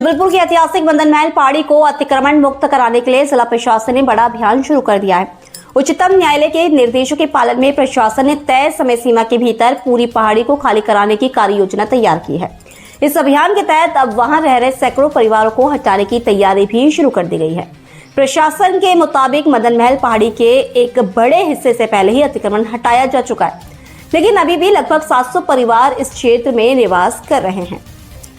जबलपुर की ऐतिहासिक बंधन महल पहाड़ी को अतिक्रमण मुक्त कराने के लिए जिला प्रशासन ने बड़ा अभियान शुरू कर दिया है। उच्चतम न्यायालय के निर्देशों के पालन में प्रशासन ने तय समय सीमा के भीतर पूरी पहाड़ी को खाली कराने की कार्य योजना तैयार की है। इस अभियान के तहत अब वहां रह रहे सैकड़ों परिवारों को हटाने की तैयारी भी शुरू कर दी गई है। प्रशासन के मुताबिक मदन महल पहाड़ी के एक बड़े हिस्से से पहले ही अतिक्रमण हटाया जा चुका है, लेकिन अभी भी लगभग 700 परिवार इस क्षेत्र में निवास कर रहे हैं।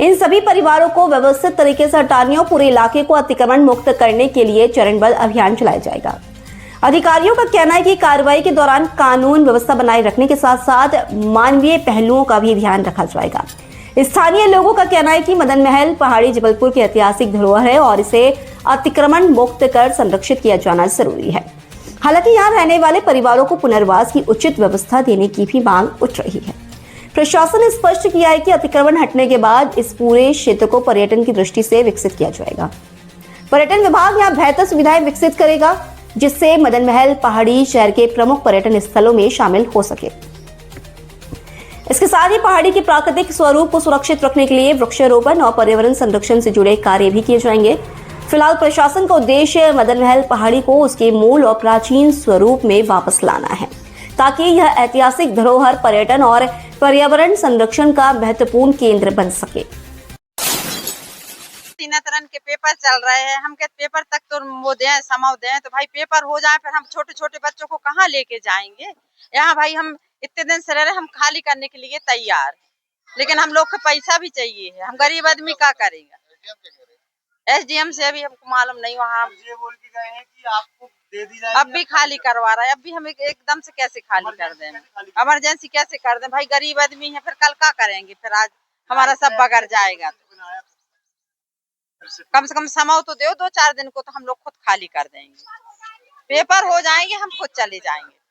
इन सभी परिवारों को व्यवस्थित तरीके से हटाने और पूरे इलाके को अतिक्रमण मुक्त करने के लिए चरणबद्ध अभियान चलाया जाएगा। अधिकारियों का कहना है कि कार्रवाई के दौरान कानून व्यवस्था बनाए रखने के साथ साथ मानवीय पहलुओं का भी ध्यान रखा जाएगा। स्थानीय लोगों का कहना है कि मदन महल पहाड़ी जबलपुर की ऐतिहासिक धरोहर है और इसे अतिक्रमण मुक्त कर संरक्षित किया जाना जरूरी है। हालांकि यहाँ रहने वाले परिवारों को पुनर्वास की उचित व्यवस्था देने की भी मांग उठ रही है। प्रशासन ने स्पष्ट किया है कि अतिक्रमण हटने के बाद इस पूरे क्षेत्र को पर्यटन की दृष्टि से विकसित किया जाएगा। पर्यटन विभाग यहाँ बेहतर सुविधाएं विकसित करेगा, जिससे मदन महल पहाड़ी शहर के प्रमुख पर्यटन स्थलों में शामिल हो सके। इसके साथ ही पहाड़ी के प्राकृतिक स्वरूप को सुरक्षित रखने के लिए वृक्षारोपण और पर्यावरण संरक्षण से जुड़े कार्य भी किए जाएंगे। फिलहाल प्रशासन का उद्देश्य मदन महल पहाड़ी को उसके मूल और प्राचीन स्वरूप में वापस लाना है, ताकि यह ऐतिहासिक धरोहर पर्यटन और पर्यावरण संरक्षण का महत्वपूर्ण केंद्र बन सके। तीन तरह के पेपर चल रहे हैं, हम कहते पेपर तक तो वो दें, समाव दें, तो भाई पेपर हो जाए, फिर हम छोटे छोटे बच्चों को कहाँ लेके जाएंगे। यहाँ भाई हम इतने दिन से रह रहे, हम खाली करने के लिए तैयार, लेकिन हम लोग को पैसा भी चाहिए है। हम गरीब आदमी क्या करेगा। SDM से अभी हमको मालूम नहीं, वहाँ ये बोल के गए हैं कि आपको दे दी जाएगी, अब भी खाली करवा रहा है। अब भी हम एकदम से कैसे खाली कर दें, इमरजेंसी कैसे कर दें। भाई गरीब आदमी है, फिर कल क्या करेंगे। फिर आज हमारा सब बगड़ जाएगा। तो कम से कम समय तो दो 2-4 दिन को, तो हम लोग खुद खाली कर देंगे। पेपर हो जाएंगे, हम खुद चले जाएंगे।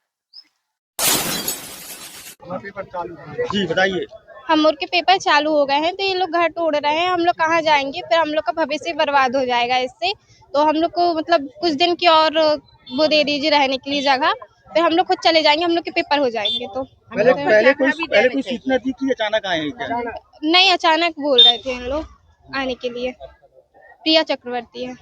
जी बताइए। हम के पेपर चालू हो गए हैं, तो ये लोग घर तोड़ रहे हैं। हम लोग कहाँ जाएंगे, फिर हम लोग का भविष्य बर्बाद हो जाएगा इससे। तो हम लोग को मतलब कुछ दिन की और वो दे दीजिए रहने के लिए जगह, फिर हम लोग खुद चले जाएंगे। हम लोग के पेपर हो जाएंगे। तो पहले कोई सूचना थी कि अचानक आए हैं क्या? नहीं, अचानक बोल रहे थे इन लोग आने के लिए। प्रिया चक्रवर्ती है।